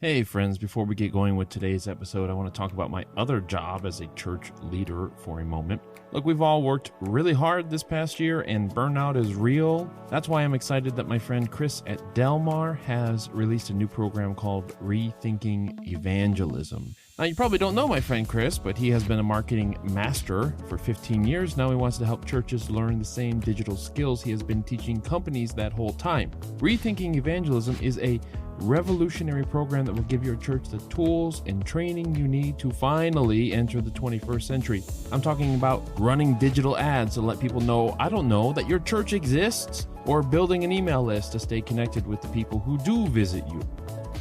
Hey friends, before we get going with today's episode, I want to talk about my other job as a church leader for a moment. Look, we've all worked really hard this past year and burnout is real. That's why I'm excited that my friend Chris at Delmar has released a new program called Rethinking Evangelism. Now, you probably don't know my friend Chris, but he has been a marketing master for 15 years. Now he wants to help churches learn the same digital skills he has been teaching companies that whole time. Rethinking Evangelism is a revolutionary program that will give your church the tools and training you need to finally enter the 21st century. I'm talking about running digital ads to let people know, that your church exists, or building an email list to stay connected with the people who do visit you.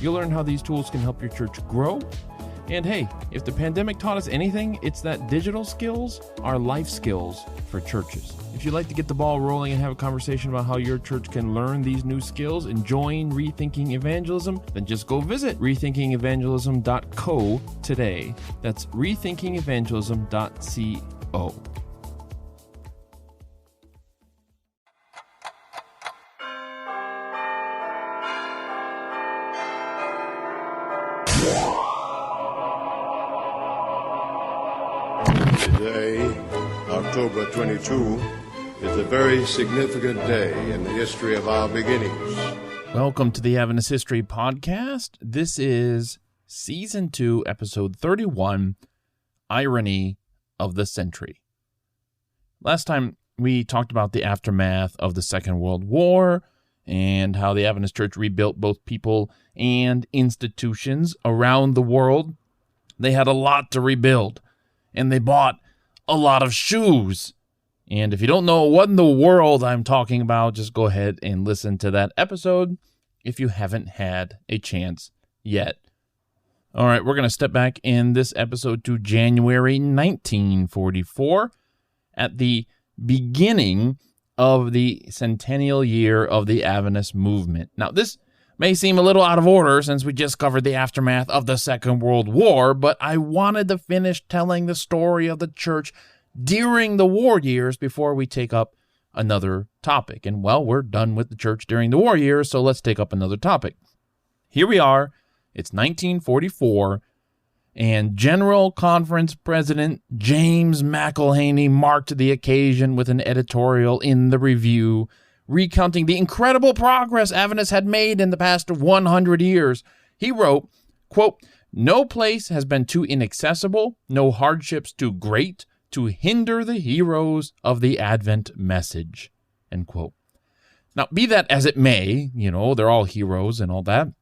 You'll learn how these tools can help your church grow. And hey, if the pandemic taught us anything, it's that digital skills are life skills for churches. If you'd like to get the ball rolling and have a conversation about how your church can learn these new skills and join Rethinking Evangelism, then just go visit rethinkingevangelism.co today. That's rethinkingevangelism.co. Today, October 22, is a very significant day in the history of our beginnings. Welcome to the Adventist History Podcast. This is Season 2, Episode 31, Irony of the Century. Last time, we talked about the aftermath of the Second World War and how the Adventist Church rebuilt both people and institutions around the world. They had a lot to rebuild, and they bought a lot of shoes. And if you don't know what in the world I'm talking about, just go ahead and listen to that episode if you haven't had a chance yet. All right, we're going to step back in this episode to January 1944 at the beginning of the centennial year of the Adventist movement. Now, this may seem a little out of order since we just covered the aftermath of the Second World War, but I wanted to finish telling the story of the church during the war years before we take up another topic. And well, we're done with the church during the war years, so let's take up another topic. Here we are, it's 1944, and General Conference President James McLuhans marked the occasion with an editorial in the Review recounting the incredible progress Adventists had made in the past 100 years. He wrote, quote, "No place has been too inaccessible, no hardships too great to hinder the heroes of the Advent message," end quote. Now, be that as it may, they're all heroes and all that,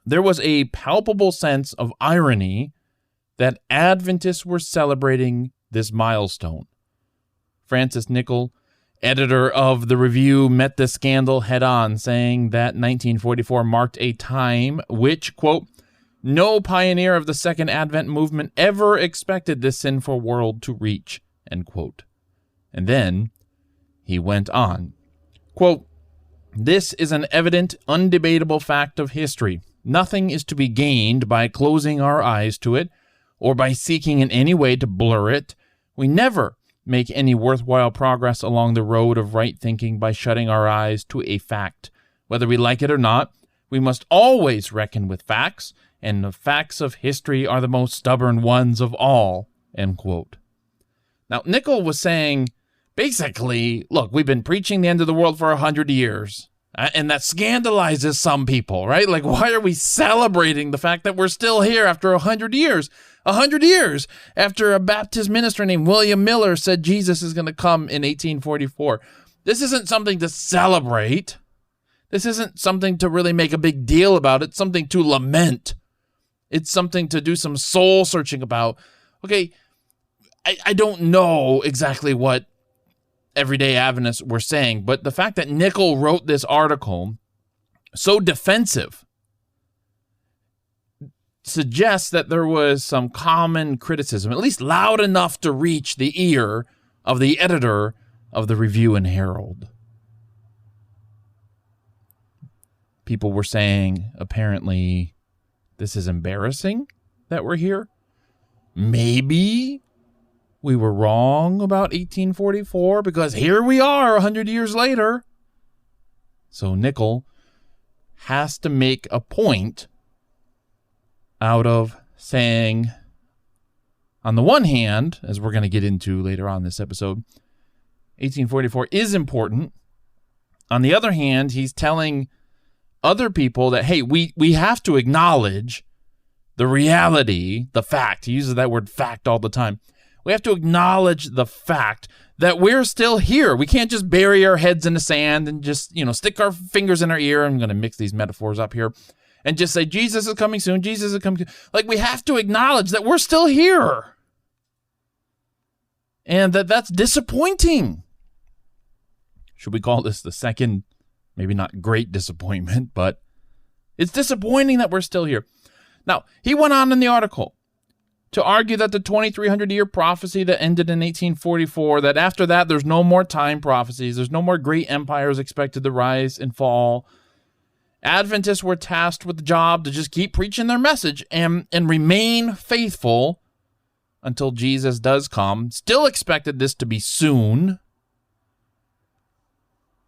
there was a palpable sense of irony that Adventists were celebrating this milestone. Francis Nichol, editor of the Review, met the scandal head-on, saying that 1944 marked a time which, quote, "no pioneer of the Second Advent movement ever expected this sinful world to reach," end quote. And then he went on, quote, "This is an evident, undebatable fact of history. Nothing is to be gained by closing our eyes to it, or by seeking in any way to blur it. We never make any worthwhile progress along the road of right thinking by shutting our eyes to a fact. Whether we like it or not, we must always reckon with facts, and the facts of history are the most stubborn ones of all," end quote. Now, Nichol was saying, basically, look, we've been preaching the end of the world for 100 years, and that scandalizes some people, right? Like, why are we celebrating the fact that we're still here after 100 years? 100 years after a Baptist minister named William Miller said Jesus is going to come in 1844. This isn't something to celebrate. This isn't something to really make a big deal about. It's something to lament. It's something to do some soul searching about. Okay, I don't know exactly what everyday Adventists were saying, but the fact that Nichol wrote this article so defensive suggests that there was some common criticism, at least loud enough to reach the ear of the editor of the Review and Herald. People were saying, apparently, this is embarrassing that we're here. Maybe we were wrong about 1844 because here we are 100 years later. So Nichol has to make a point out of saying, on the one hand, as we're going to get into later on in this episode, 1844 is important. On the other hand, he's telling other people that, hey, we have to acknowledge the reality, the fact. He uses that word fact all the time. We have to acknowledge the fact that we're still here. We can't just bury our heads in the sand and just, stick our fingers in our ear. I'm going to mix these metaphors up here and just say, Jesus is coming soon. Jesus is coming soon. Like, we have to acknowledge that we're still here. And that's disappointing. Should we call this the second, maybe not great disappointment, but it's disappointing that we're still here. Now, he went on in the article to argue that the 2300-year prophecy that ended in 1844, that after that there's no more time prophecies, there's no more great empires expected to rise and fall. Adventists were tasked with the job to just keep preaching their message and remain faithful until Jesus does come. Still expected this to be soon.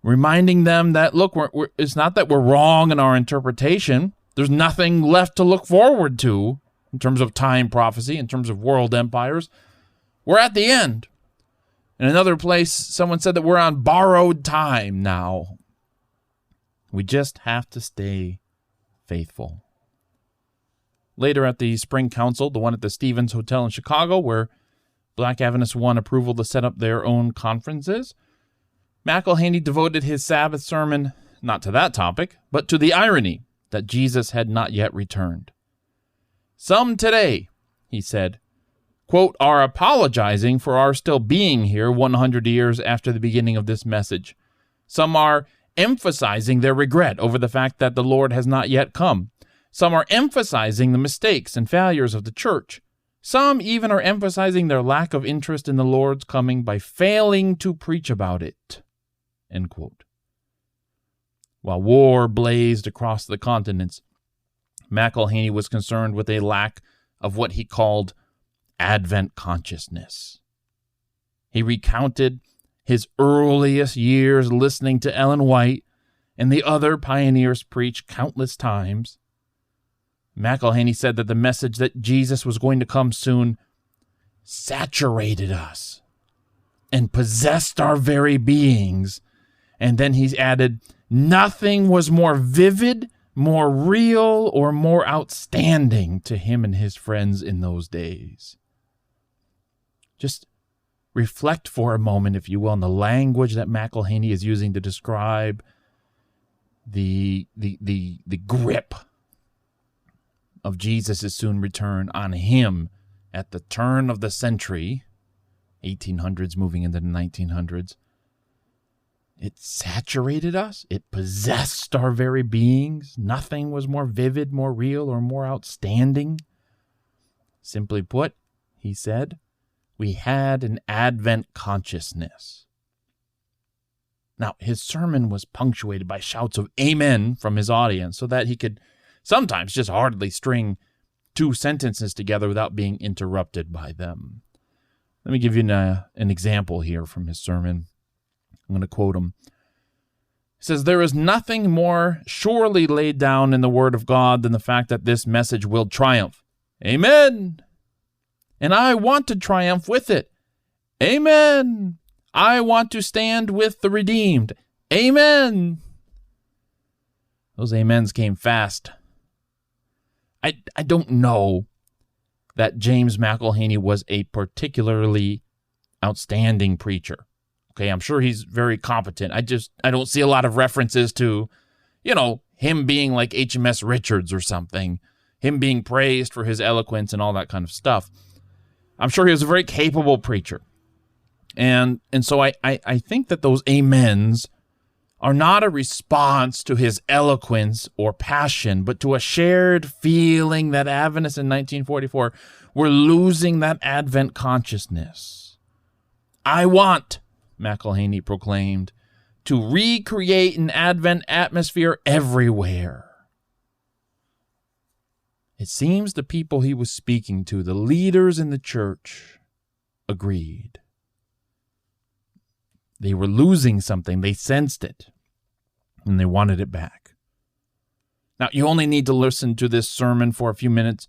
Reminding them that, look, it's not that we're wrong in our interpretation. There's nothing left to look forward to in terms of time prophecy, in terms of world empires. We're at the end. In another place, someone said that we're on borrowed time now. We just have to stay faithful. Later at the Spring Council, the one at the Stevens Hotel in Chicago, where Black Adventists won approval to set up their own conferences, McLuhans devoted his Sabbath sermon not to that topic, but to the irony that Jesus had not yet returned. Some today, he said, quote, are apologizing for our still being here 100 years after the beginning of this message. Some are emphasizing their regret over the fact that the Lord has not yet come. Some are emphasizing the mistakes and failures of the church. Some even are emphasizing their lack of interest in the Lord's coming by failing to preach about it. End quote. While war blazed across the continents, McLuhans was concerned with a lack of what he called Advent consciousness. He recounted his earliest years listening to Ellen White and the other pioneers preach countless times. McLuhans said that the message that Jesus was going to come soon saturated us and possessed our very beings. And then he's added, nothing was more vivid, more real, or more outstanding to him and his friends in those days. Just reflect for a moment, if you will, on the language that McLuhans is using to describe the grip of Jesus' soon return on him at the turn of the century, 1800s moving into the 1900s. It saturated us. It possessed our very beings. Nothing was more vivid, more real, or more outstanding. Simply put, he said, we had an Advent consciousness. Now, his sermon was punctuated by shouts of amen from his audience so that he could sometimes just hardly string two sentences together without being interrupted by them. Let me give you an example here from his sermon. I'm going to quote him. He says, there is nothing more surely laid down in the Word of God than the fact that this message will triumph. Amen. And I want to triumph with it. Amen. I want to stand with the redeemed. Amen. Those amens came fast. I don't know that James McLuhans was a particularly outstanding preacher. Okay, I'm sure he's very competent. I don't see a lot of references to, him being like HMS Richards or something, him being praised for his eloquence and all that kind of stuff. I'm sure he was a very capable preacher. And so I think that those amens are not a response to his eloquence or passion, but to a shared feeling that Adventists in 1944 were losing that Advent consciousness. I want, McLuhans proclaimed, to recreate an Advent atmosphere everywhere. It seems the people he was speaking to, the leaders in the church, agreed. They were losing something. They sensed it, and they wanted it back. Now, you only need to listen to this sermon for a few minutes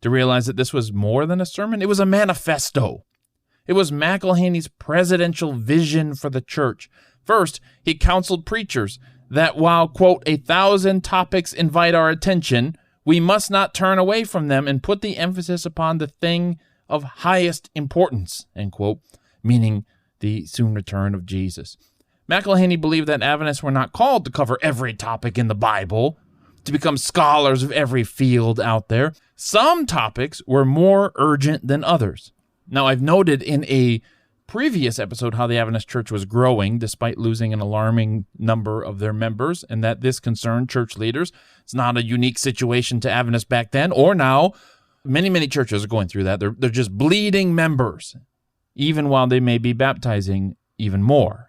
to realize that this was more than a sermon. It was a manifesto. It was McLuhan's presidential vision for the church. First, he counseled preachers that while, quote, 1,000 topics invite our attention, we must not turn away from them and put the emphasis upon the thing of highest importance, end quote, meaning the soon return of Jesus. McLuhan believed that Adventists were not called to cover every topic in the Bible, to become scholars of every field out there. Some topics were more urgent than others. Now, I've noted in a previous episode how the Adventist Church was growing despite losing an alarming number of their members, and that this concerned church leaders. It's not a unique situation to Adventists back then or now. Many churches are going through that. They're just bleeding members, even while they may be baptizing even more.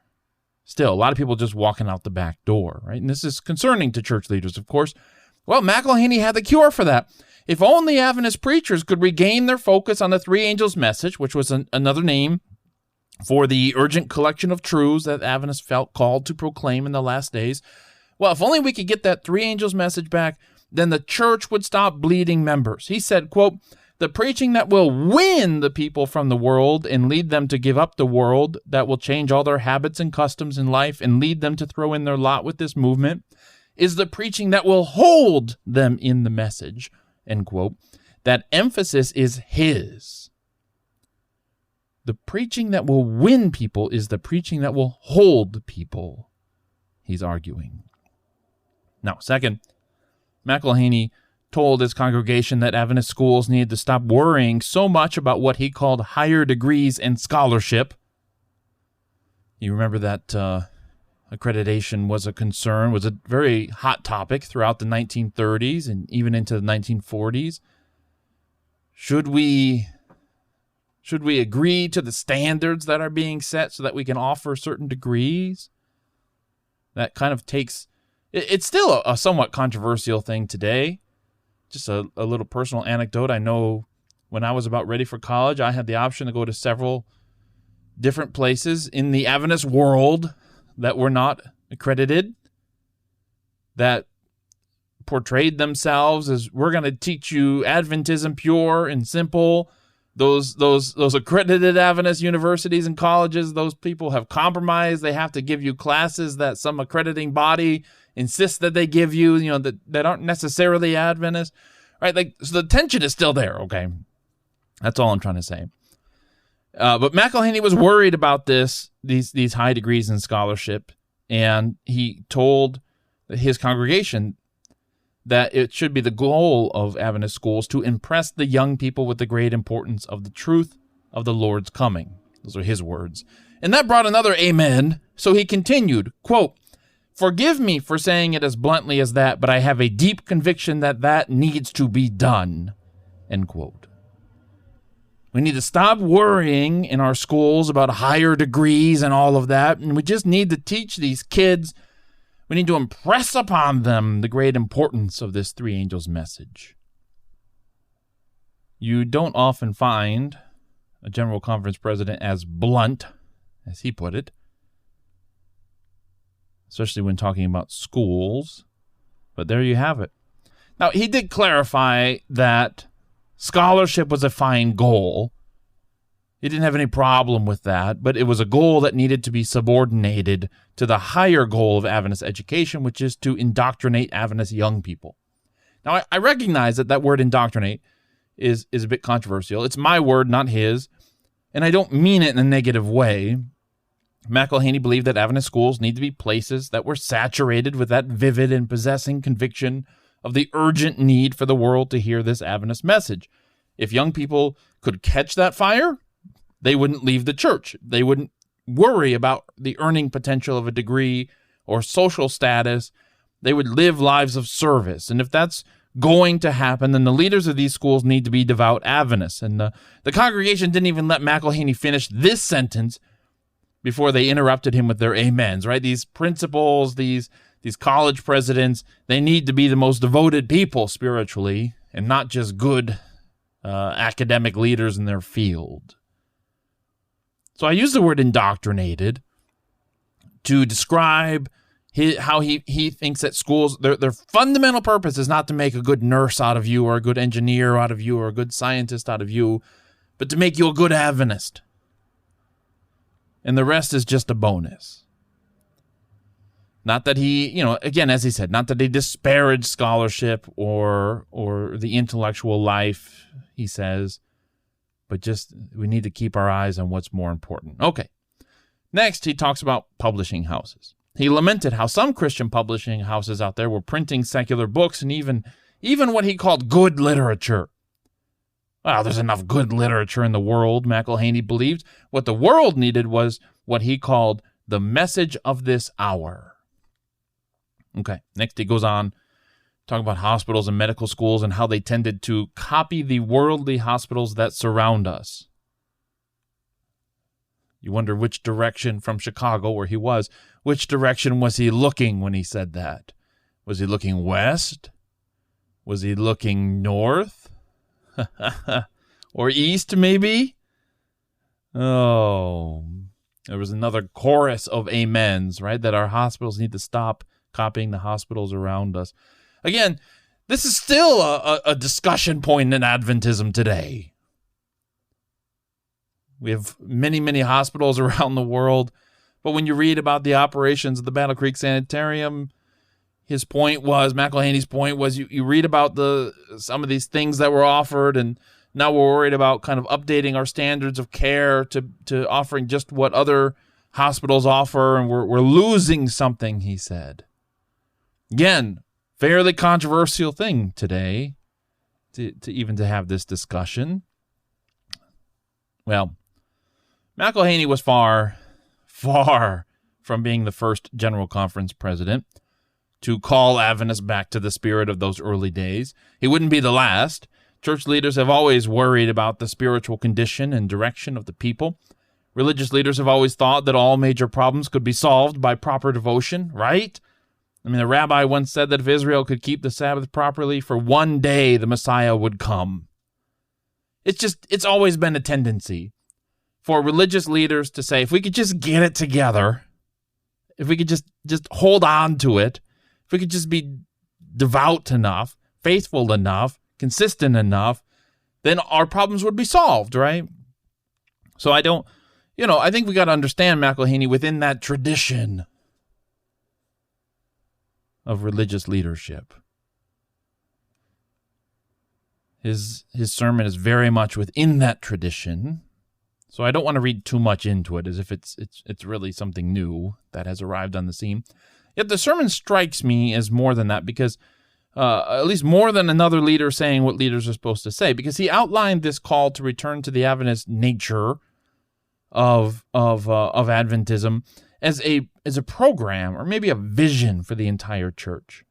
Still, a lot of people just walking out the back door, right? And this is concerning to church leaders, of course. Well, McLuhan had the cure for that. If only Adventist preachers could regain their focus on the three angels' message, which was another name for the urgent collection of truths that Adventists felt called to proclaim in the last days. Well, if only we could get that three angels' message back, then the church would stop bleeding members. He said, quote, the preaching that will win the people from the world and lead them to give up the world, that will change all their habits and customs in life and lead them to throw in their lot with this movement, is the preaching that will hold them in the message, end quote. That emphasis is his. The preaching that will win people is the preaching that will hold people, he's arguing. Now, second, McLuhan told his congregation that Adventist schools needed to stop worrying so much about what he called higher degrees and scholarship. You remember that accreditation was a concern, was a very hot topic throughout the 1930s and even into the 1940s. Should we agree to the standards that are being set so that we can offer certain degrees? That kind of takes... It's still a somewhat controversial thing today. Just a little personal anecdote. I know when I was about ready for college, I had the option to go to several different places in the Adventist world that were not accredited, that portrayed themselves as, we're going to teach you Adventism pure and simple. Those accredited Adventist universities and colleges, those people have compromised. They have to give you classes that some accrediting body insists that they give you, that aren't necessarily Adventist, right? So the tension is still there, okay? That's all I'm trying to say. But McLuhan was worried about these high degrees in scholarship, and he told his congregation that it should be the goal of Adventist schools to impress the young people with the great importance of the truth of the Lord's coming. Those are his words. And that brought another amen. So he continued, quote, forgive me for saying it as bluntly as that, but I have a deep conviction that needs to be done, end quote. We need to stop worrying in our schools about higher degrees and all of that, and we just need to teach these kids. We need to impress upon them the great importance of this three angels message. You don't often find a General Conference president as blunt, as he put it, especially when talking about schools, but there you have it. Now, he did clarify that scholarship was a fine goal. He didn't have any problem with that, but it was a goal that needed to be subordinated to the higher goal of Adventist education, which is to indoctrinate Adventist young people. Now, I recognize that word indoctrinate is a bit controversial. It's my word, not his, and I don't mean it in a negative way. McLuhan believed that Adventist schools need to be places that were saturated with that vivid and possessing conviction of the urgent need for the world to hear this Adventist message. If young people could catch that fire, they wouldn't leave the church. They wouldn't worry about the earning potential of a degree or social status. They would live lives of service. And if that's going to happen, then the leaders of these schools need to be devout Adventists. And the congregation didn't even let McLuhan finish this sentence before they interrupted him with their amens, right? These principals, these college presidents, they need to be the most devoted people spiritually and not just good academic leaders in their field. So I use the word indoctrinated to describe how he thinks that schools, their fundamental purpose is not to make a good nurse out of you or a good engineer out of you or a good scientist out of you, but to make you a good Adventist. And the rest is just a bonus. Not that he, again, as he said, not that he disparaged scholarship or the intellectual life, he says, but just we need to keep our eyes on what's more important. Okay. Next, he talks about publishing houses. He lamented how some Christian publishing houses out there were printing secular books and even what he called good literature. Well, there's enough good literature in the world, McLuhans believed. What the world needed was what he called the message of this hour. Okay, next he goes on, talking about hospitals and medical schools and how they tended to copy the worldly hospitals that surround us. You wonder which direction from Chicago, where he was, which direction was he looking when he said that? Was he looking west? Was he looking north? Or east, maybe? Oh, there was another chorus of amens, right? That our hospitals need to stop copying the hospitals around us. Again, this is still a discussion point in Adventism today. We have many, many hospitals around the world, but when you read about the operations of the Battle Creek Sanitarium, McLuhans' point was, you read about some of these things that were offered, and now we're worried about kind of updating our standards of care to offering just what other hospitals offer, and we're losing something, he said. Again, fairly controversial thing today to have this discussion. Well, McLuhans was far, far from being the first General Conference president to call Adventists back to the spirit of those early days. He wouldn't be the last. Church leaders have always worried about the spiritual condition and direction of the people. Religious leaders have always thought that all major problems could be solved by proper devotion, right? I mean, the rabbi once said that if Israel could keep the Sabbath properly for one day, the Messiah would come. It's always been a tendency for religious leaders to say, if we could just get it together, if we could just hold on to it, if we could just be devout enough, faithful enough, consistent enough, then our problems would be solved, right? So I think we got to understand McLuhans within that tradition of religious leadership. His sermon is very much within that tradition. So I don't want to read too much into it as if it's really something new that has arrived on the scene. Yet the sermon strikes me as more than that, because at least more than another leader saying what leaders are supposed to say, because he outlined this call to return to the Adventist nature of Adventism as a program or maybe a vision for the entire church.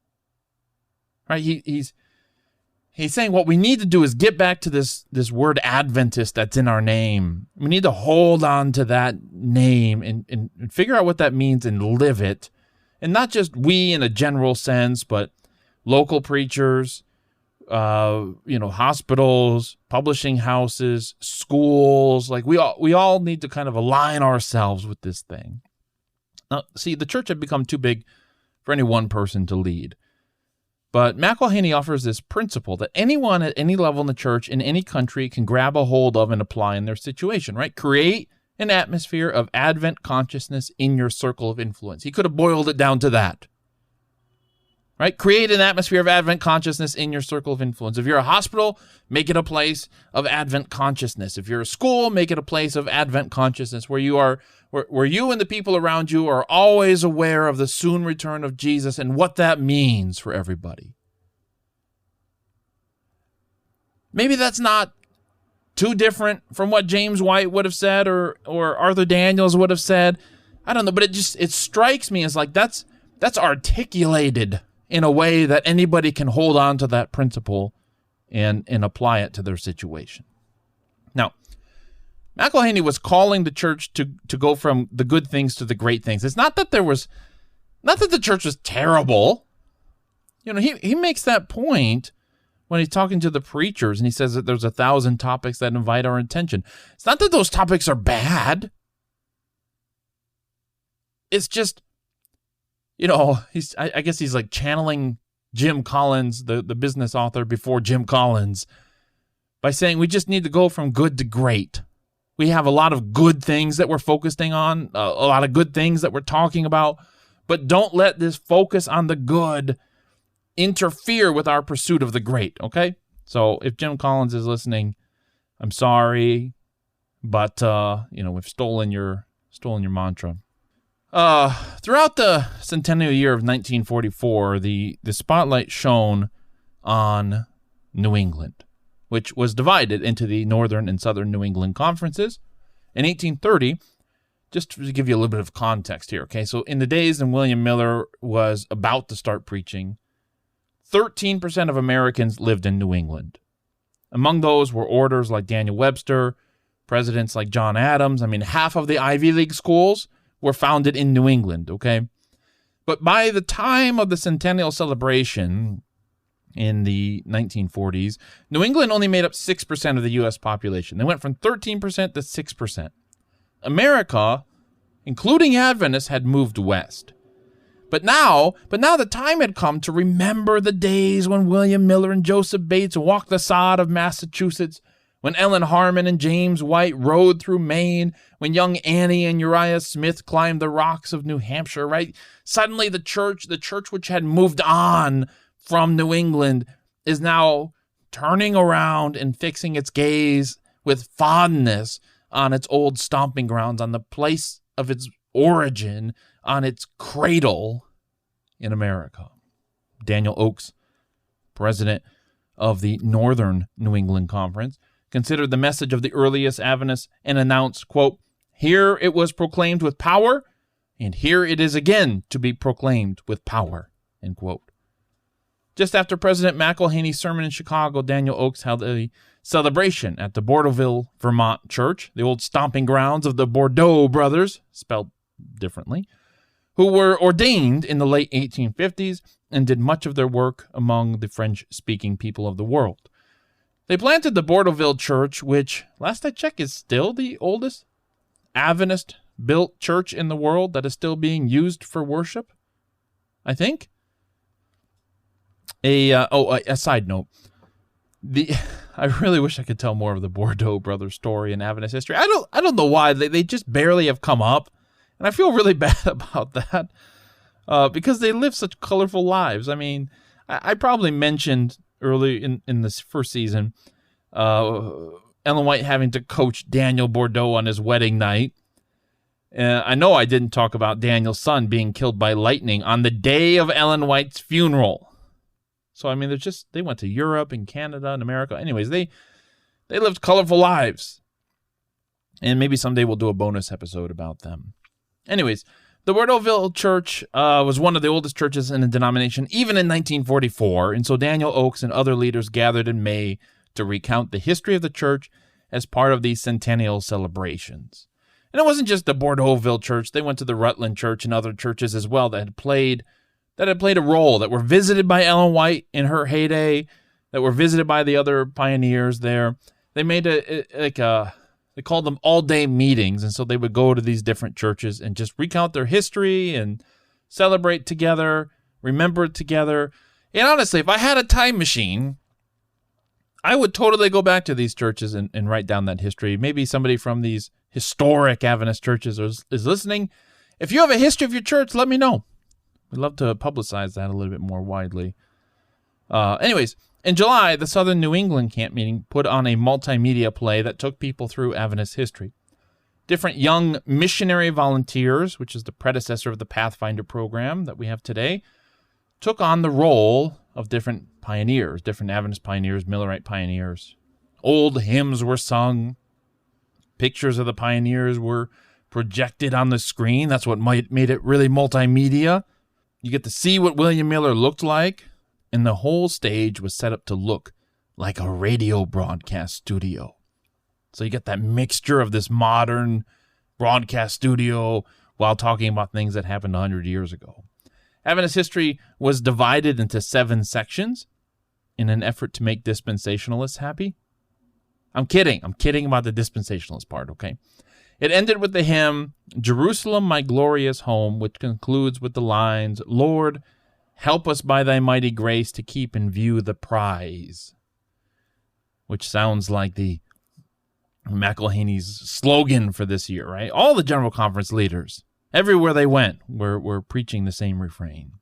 Right? He's saying what we need to do is get back to this word Adventist that's in our name. We need to hold on to that name and figure out what that means and live it. And not just we in a general sense, but local preachers, hospitals, publishing houses, schools. Like we all need to kind of align ourselves with this thing. Now, see, the church had become too big for any one person to lead. But McLuhans offers this principle that anyone at any level in the church in any country can grab a hold of and apply in their situation, right? Create an atmosphere of Advent consciousness in your circle of influence. He could have boiled it down to that, right? Create an atmosphere of Advent consciousness in your circle of influence. If you're a hospital, make it a place of Advent consciousness. If you're a school, make it a place of Advent consciousness where you and the people around you are always aware of the soon return of Jesus and what that means for everybody. Maybe that's not too different from what James White would have said or Arthur Daniels would have said. I don't know, but it strikes me as like that's articulated in a way that anybody can hold on to that principle and apply it to their situation. Now, McLuhans was calling the church to go from the good things to the great things. It's not that the church was terrible. He makes that point when he's talking to the preachers, and he says that there's 1,000 topics that invite our attention. It's not that those topics are bad. It's just, I guess he's like channeling Jim Collins, the business author before Jim Collins, by saying we just need to go from good to great. We have a lot of good things that we're focusing on, a lot of good things that we're talking about, but don't let this focus on the good interfere with our pursuit of the great, okay? So if Jim Collins is listening, I'm sorry, but we've stolen your mantra. Throughout the centennial year of 1944, the spotlight shone on New England, which was divided into the Northern and Southern New England conferences. In 1830, just to give you a little bit of context here, okay? So in the days when William Miller was about to start preaching, 13% of Americans lived in New England. Among those were orators like Daniel Webster, presidents like John Adams. I mean, half of the Ivy League schools were founded in New England, okay? But by the time of the centennial celebration in the 1940s, New England only made up 6% of the U.S. population. They went from 13% to 6%. America, including Adventists, had moved west. But now the time had come to remember the days when William Miller and Joseph Bates walked the sod of Massachusetts, when Ellen Harmon and James White rode through Maine, when young Annie and Uriah Smith climbed the rocks of New Hampshire, right? Suddenly the church which had moved on from New England is now turning around and fixing its gaze with fondness on its old stomping grounds, on the place of its origin, on its cradle in America. Daniel Oakes, president of the Northern New England Conference, considered the message of the earliest Adventists and announced, quote, "Here it was proclaimed with power, and here it is again to be proclaimed with power," end quote. Just after President McLuhans' sermon in Chicago, Daniel Oakes held a celebration at the Bordeauxville, Vermont church, the old stomping grounds of the Bordeaux brothers, spelled differently, who were ordained in the late 1850s and did much of their work among the French-speaking people of the world. They planted the Bordeauxville church, which, last I checked, is still the oldest Adventist-built church in the world that is still being used for worship, I think. A side note. I really wish I could tell more of the Bordeaux brothers story in Adventist history. I don't know why. They just barely have come up. And I feel really bad about that because they live such colorful lives. I mean, I probably mentioned early in this first season Ellen White having to coach Daniel Bordeaux on his wedding night. I know I didn't talk about Daniel's son being killed by lightning on the day of Ellen White's funeral. So, I mean, they went to Europe and Canada and America. Anyways, they lived colorful lives. And maybe someday we'll do a bonus episode about them. Anyways, the Bordeauxville Church was one of the oldest churches in the denomination, even in 1944. And so Daniel Oakes and other leaders gathered in May to recount the history of the church as part of these centennial celebrations. And it wasn't just the Bordeauxville Church. They went to the Rutland Church and other churches as well that had played a role, that were visited by Ellen White in her heyday, that were visited by the other pioneers there. They made they called them all-day meetings, and so they would go to these different churches and just recount their history and celebrate together, remember it together. And honestly, if I had a time machine, I would totally go back to these churches and write down that history. Maybe somebody from these historic Adventist churches is listening. If you have a history of your church, let me know. We'd love to publicize that a little bit more widely. Anyways, in July, the Southern New England Camp Meeting put on a multimedia play that took people through Adventist history. Different young missionary volunteers, which is the predecessor of the Pathfinder program that we have today, took on the role of different pioneers, different Adventist pioneers, Millerite pioneers. Old hymns were sung. Pictures of the pioneers were projected on the screen. That's what made it really multimedia. You get to see what William Miller looked like, and the whole stage was set up to look like a radio broadcast studio. So you get that mixture of this modern broadcast studio while talking about things that happened 100 years ago. Adventist history was divided into 7 sections in an effort to make dispensationalists happy. I'm kidding about the dispensationalist part, okay? It ended with the hymn, Jerusalem, my glorious home, which concludes with the lines, Lord, help us by thy mighty grace to keep in view the prize, which sounds like the McLuhans' slogan for this year, right? All the General Conference leaders, everywhere they went, were preaching the same refrain.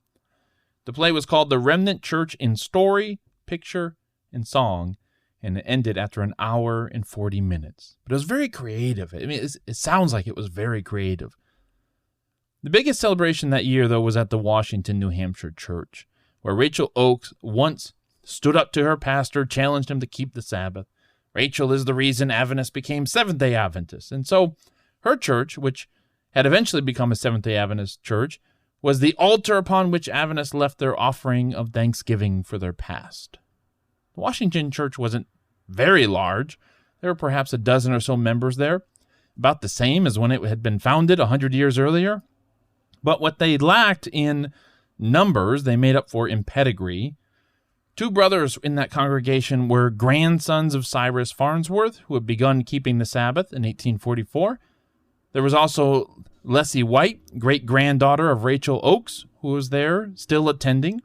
The play was called The Remnant Church in Story, Picture, and Song, and it ended after an hour and 40 minutes. But it was very creative. I mean, it sounds like it was very creative. The biggest celebration that year, though, was at the Washington, New Hampshire church, where Rachel Oakes once stood up to her pastor, challenged him to keep the Sabbath. Rachel is the reason Adventists became Seventh-day Adventists. And so her church, which had eventually become a Seventh-day Adventist church, was the altar upon which Adventists left their offering of thanksgiving for their past. The Washington church wasn't very large. There were perhaps a dozen or so members there, about the same as when it had been founded 100 years earlier. But what they lacked in numbers, they made up for in pedigree. Two brothers in that congregation were grandsons of Cyrus Farnsworth, who had begun keeping the Sabbath in 1844. There was also Leslie White, great-granddaughter of Rachel Oakes, who was there, still attending.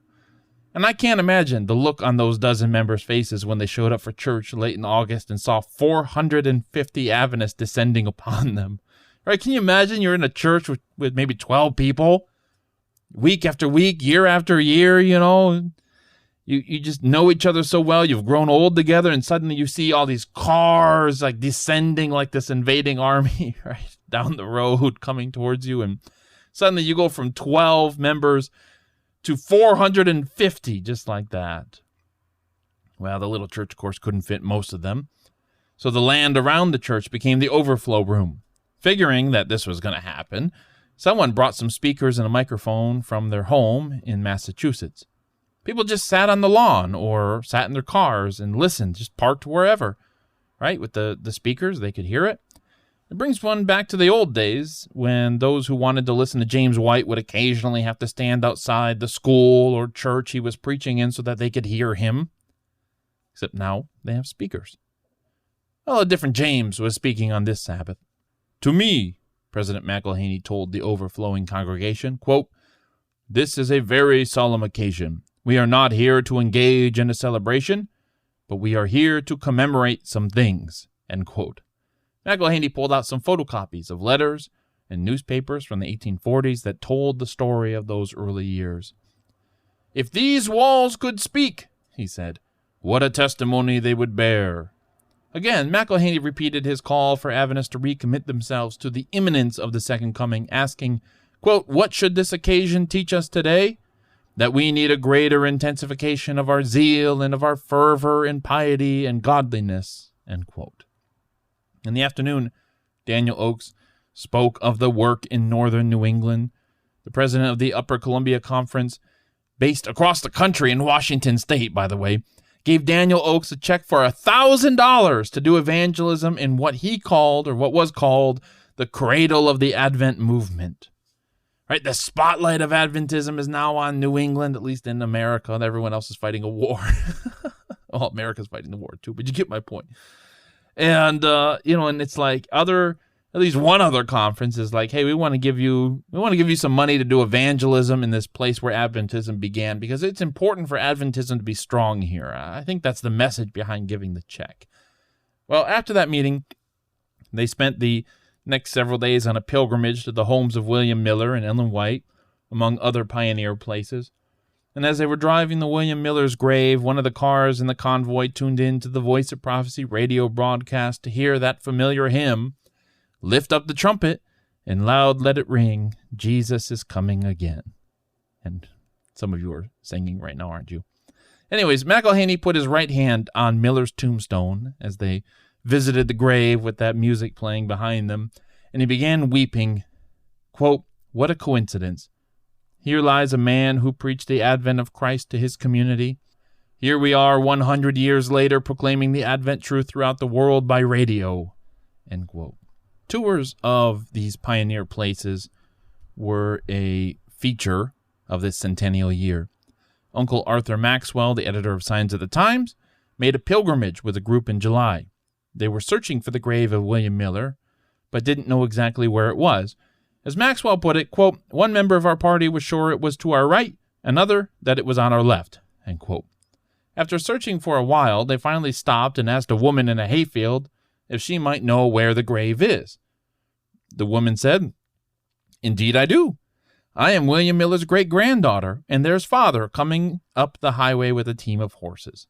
And I can't imagine the look on those dozen members' faces when they showed up for church late in August and saw 450 Adventists descending upon them. Right? Can you imagine you're in a church with maybe 12 people, week after week, year after year, you know? You just know each other so well. You've grown old together, and suddenly you see all these cars like descending like this invading army, right, down the road coming towards you. And suddenly you go from 12 members to 450, just like that. Well, the little church, of course, couldn't fit most of them. So the land around the church became the overflow room. Figuring that this was going to happen, someone brought some speakers and a microphone from their home in Massachusetts. People just sat on the lawn or sat in their cars and listened, just parked wherever, right? With the speakers, they could hear it. It brings one back to the old days when those who wanted to listen to James White would occasionally have to stand outside the school or church he was preaching in so that they could hear him. Except now they have speakers. Well, a different James was speaking on this Sabbath. To me, President McLuhan told the overflowing congregation, quote, "This is a very solemn occasion. We are not here to engage in a celebration, but we are here to commemorate some things," end quote. McLuhan pulled out some photocopies of letters and newspapers from the 1840s that told the story of those early years. "If these walls could speak," he said, "what a testimony they would bear." Again, McLuhan repeated his call for Adventists to recommit themselves to the imminence of the second coming, asking, quote, "What should this occasion teach us today? That we need a greater intensification of our zeal and of our fervor and piety and godliness," end quote. In the afternoon, Daniel Oakes spoke of the work in northern New England. The president of the Upper Columbia Conference, based across the country in Washington State, by the way, gave Daniel Oakes a check for $1,000 to do evangelism in what he called, or what was called, the cradle of the Advent movement. Right, the spotlight of Adventism is now on New England, at least in America. Everyone else is fighting a war. Well, America's fighting the war too, but you get my point. And and it's like at least one other conference is like, hey, we want to give you some money to do evangelism in this place where Adventism began, because it's important for Adventism to be strong here. I think that's the message behind giving the check. Well, after that meeting, they spent the next several days on a pilgrimage to the homes of William Miller and Ellen White, among other pioneer places. And as they were driving to William Miller's grave, one of the cars in the convoy tuned in to the Voice of Prophecy radio broadcast to hear that familiar hymn, "Lift up the trumpet, and loud let it ring, Jesus is coming again." And some of you are singing right now, aren't you? Anyways, McLuhan put his right hand on Miller's tombstone as they visited the grave with that music playing behind them, and he began weeping. Quote, "What a coincidence. Here lies a man who preached the advent of Christ to his community. Here we are 100 years later proclaiming the Advent truth throughout the world by radio." End quote. Tours of these pioneer places were a feature of this centennial year. Uncle Arthur Maxwell, the editor of Signs of the Times, made a pilgrimage with a group in July. They were searching for the grave of William Miller, but didn't know exactly where it was. As Maxwell put it, quote, "One member of our party was sure it was to our right, another that it was on our left," end quote. After searching for a while, they finally stopped and asked a woman in a hayfield if she might know where the grave is. The woman said, "Indeed I do. I am William Miller's great-granddaughter, and there's father coming up the highway with a team of horses."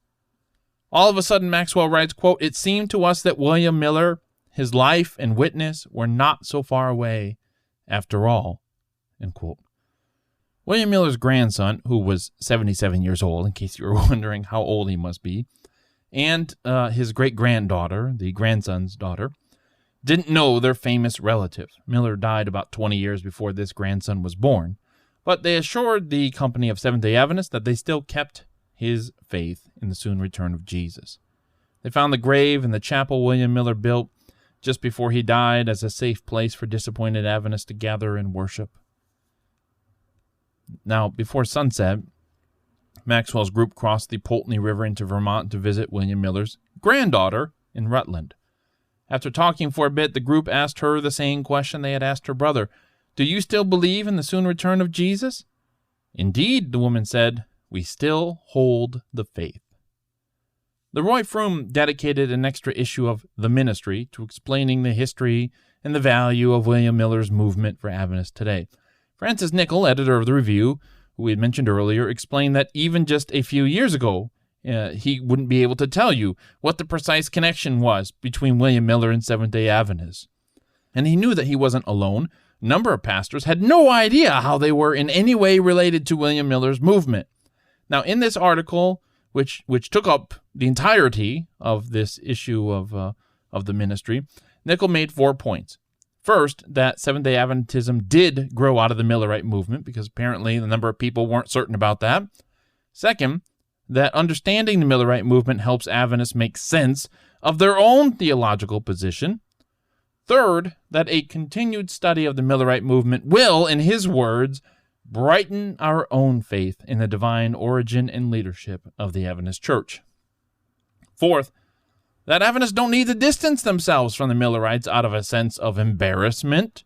All of a sudden, Maxwell writes, quote, "It seemed to us that William Miller, his life and witness, were not so far away after all," end quote. William Miller's grandson, who was 77 years old, in case you were wondering how old he must be, and his great-granddaughter, the grandson's daughter, didn't know their famous relative. Miller died about 20 years before this grandson was born, but they assured the company of Seventh-day Adventists that they still kept his faith in the soon return of Jesus. They found the grave in the chapel William Miller built just before he died as a safe place for disappointed Adventists to gather and worship. Now, before sunset, Maxwell's group crossed the Pulteney River into Vermont to visit William Miller's granddaughter in Rutland. After talking for a bit, the group asked her the same question they had asked her brother. "Do you still believe in the soon return of Jesus?" "Indeed," the woman said, "we still hold the faith." The Roy Froom dedicated an extra issue of The Ministry to explaining the history and the value of William Miller's movement for Adventists today. Francis Nichol, editor of the Review, who we had mentioned earlier, explained that even just a few years ago, he wouldn't be able to tell you what the precise connection was between William Miller and Seventh-day Adventists. And he knew that he wasn't alone. A number of pastors had no idea how they were in any way related to William Miller's movement. Now, in this article, which took up the entirety of this issue of the ministry, Nichol made 4 points. First, that Seventh-day Adventism did grow out of the Millerite movement, because apparently the number of people weren't certain about that. Second, that understanding the Millerite movement helps Adventists make sense of their own theological position. Third, that a continued study of the Millerite movement will, in his words, brighten our own faith in the divine origin and leadership of the Adventist Church. Fourth, that Adventists don't need to distance themselves from the Millerites out of a sense of embarrassment.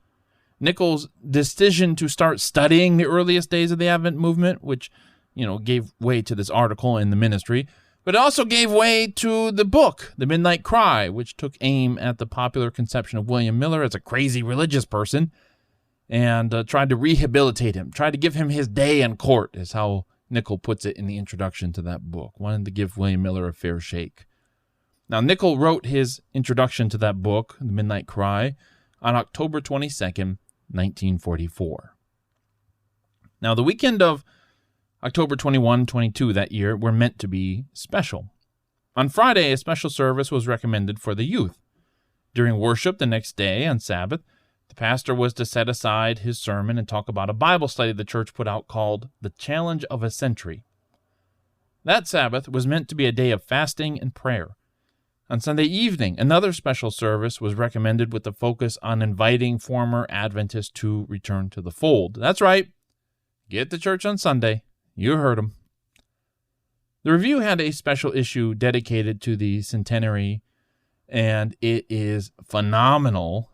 Nichol's decision to start studying the earliest days of the Advent movement, which gave way to this article in the ministry, but it also gave way to the book, The Midnight Cry, which took aim at the popular conception of William Miller as a crazy religious person and tried to rehabilitate him, tried to give him his day in court, is how Nichol puts it in the introduction to that book, wanted to give William Miller a fair shake. Now, Nichol wrote his introduction to that book, The Midnight Cry, on October 22nd, 1944. Now, the weekend of October 21, 22 that year were meant to be special. On Friday, a special service was recommended for the youth. During worship the next day on Sabbath, the pastor was to set aside his sermon and talk about a Bible study the church put out called The Challenge of a Century. That Sabbath was meant to be a day of fasting and prayer. On Sunday evening, another special service was recommended with the focus on inviting former Adventists to return to the fold. That's right. Get to church on Sunday. You heard him. The Review had a special issue dedicated to the centenary, and it is phenomenal.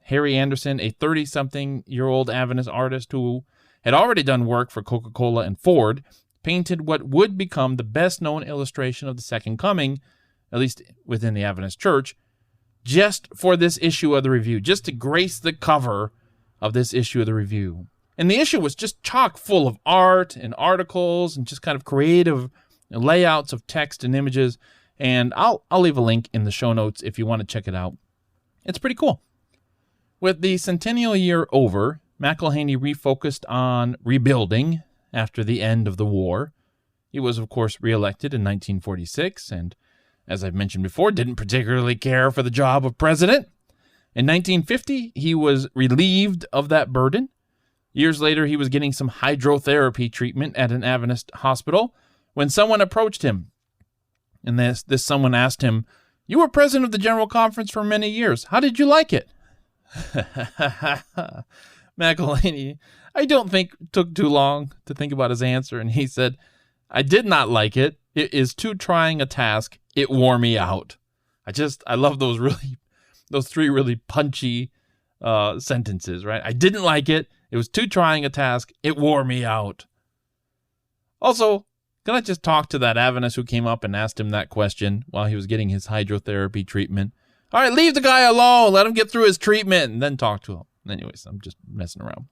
Harry Anderson, a 30-something-year-old Adventist artist who had already done work for Coca-Cola and Ford, painted what would become the best-known illustration of the Second Coming, at least within the Adventist Church, just for this issue of the Review, just to grace the cover of this issue of the Review. And the issue was just chock full of art and articles and just kind of creative layouts of text and images. And I'll leave a link in the show notes if you want to check it out. It's pretty cool. With the centennial year over, McLuhans refocused on rebuilding after the end of the war. He was, of course, reelected in 1946 and, as I've mentioned before, didn't particularly care for the job of president. In 1950, he was relieved of that burden. Years later, he was getting some hydrotherapy treatment at an Adventist hospital when someone approached him. And this someone asked him, "You were president of the General Conference for many years. How did you like it?" McLuhans, I don't think, took too long to think about his answer, and he said, "I did not like it. It is too trying a task. It wore me out." I love those really those three really punchy sentences, right? I didn't like it. It was too trying a task. It wore me out. Also, can I just talk to that Adventist who came up and asked him that question while he was getting his hydrotherapy treatment? All right, leave the guy alone. Let him get through his treatment and then talk to him. Anyways, I'm just messing around.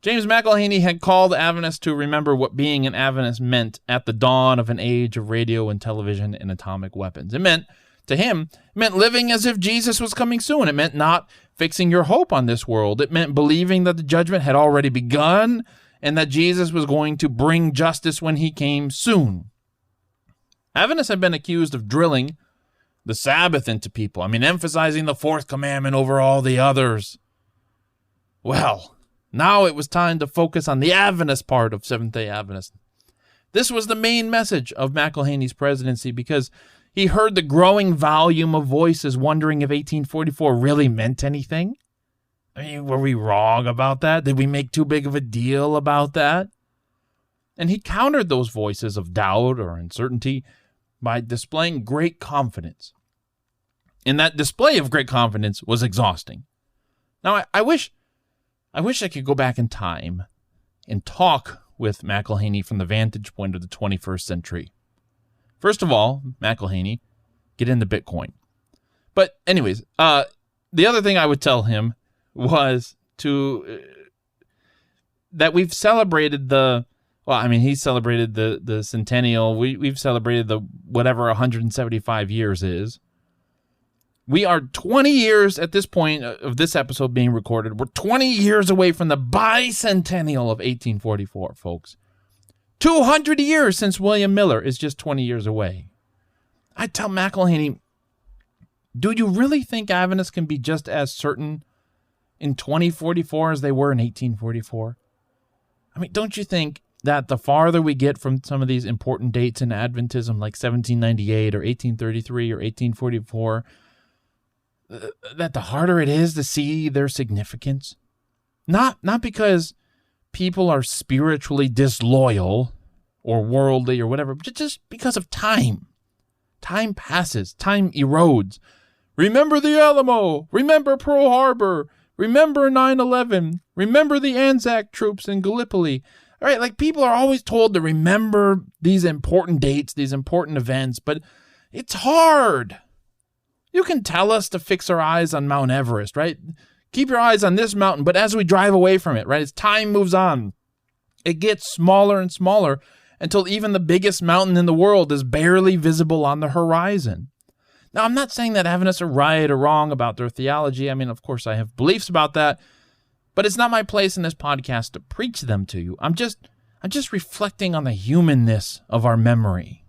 James McLuhans had called Adventists to remember what being an Adventist meant at the dawn of an age of radio and television and atomic weapons. It meant, to him, living as if Jesus was coming soon. It meant not fixing your hope on this world. It meant believing that the judgment had already begun and that Jesus was going to bring justice when he came soon. Adventists have been accused of drilling the Sabbath into people. Emphasizing the fourth commandment over all the others. Well, now it was time to focus on the Adventist part of Seventh-day Adventist. This was the main message of McLuhans' presidency because he heard the growing volume of voices wondering if 1844 really meant anything. Were we wrong about that? Did we make too big of a deal about that? And he countered those voices of doubt or uncertainty by displaying great confidence. And that display of great confidence was exhausting. Now, I wish I could go back in time and talk with McLuhans from the vantage point of the 21st century. First of all, McLuhans, get into Bitcoin. But anyways, the other thing I would tell him was that we've celebrated he celebrated the centennial. We've celebrated the whatever 175 years is. We are 20 years at this point of this episode being recorded. We're 20 years away from the bicentennial of 1844, folks. 200 years since William Miller is just 20 years away. I tell McLuhans, do you really think Adventists can be just as certain in 2044 as they were in 1844? Don't you think that the farther we get from some of these important dates in Adventism, like 1798 or 1833 or 1844, that the harder it is to see their significance? Not because people are spiritually disloyal or worldly or whatever, but just because of time. Time passes. Time erodes. Remember the Alamo. Remember Pearl Harbor. Remember 9/11. Remember the Anzac troops in Gallipoli. All right, people are always told to remember these important dates, these important events, but it's hard. You can tell us to fix our eyes on Mount Everest, right? Keep your eyes on this mountain, but as we drive away from it, right, as time moves on, it gets smaller and smaller until even the biggest mountain in the world is barely visible on the horizon. Now, I'm not saying that Adventists are right or wrong about their theology. Of course, I have beliefs about that, but it's not my place in this podcast to preach them to you. I'm just reflecting on the humanness of our memory.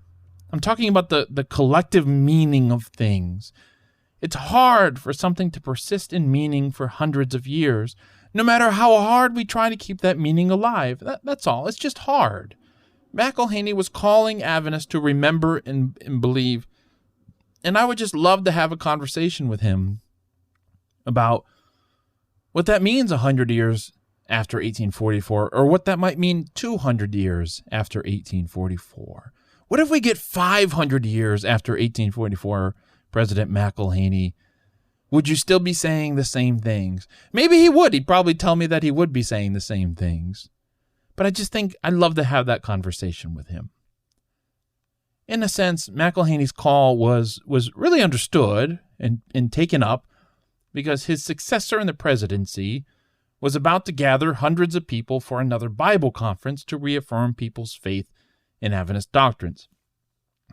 I'm talking about the collective meaning of things. It's hard for something to persist in meaning for hundreds of years, no matter how hard we try to keep that meaning alive. That's all. It's just hard. McLuhans was calling Adventists to remember and believe, and I would just love to have a conversation with him about what that means 100 years after 1844, or what that might mean 200 years after 1844. What if we get 500 years after 1844, President McLuhans? Would you still be saying the same things? Maybe he would. He'd probably tell me that he would be saying the same things. But I just think I'd love to have that conversation with him. In a sense, McLuhans' call was really understood and taken up because his successor in the presidency was about to gather hundreds of people for another Bible conference to reaffirm people's faith in Adventist doctrines.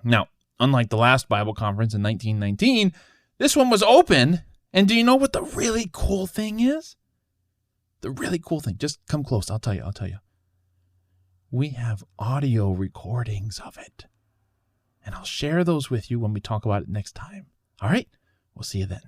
Now, unlike the last Bible conference in 1919, this one was open. And do you know what the really cool thing is? The really cool thing. Just come close. I'll tell you. We have audio recordings of it. And I'll share those with you when we talk about it next time. All right? We'll see you then.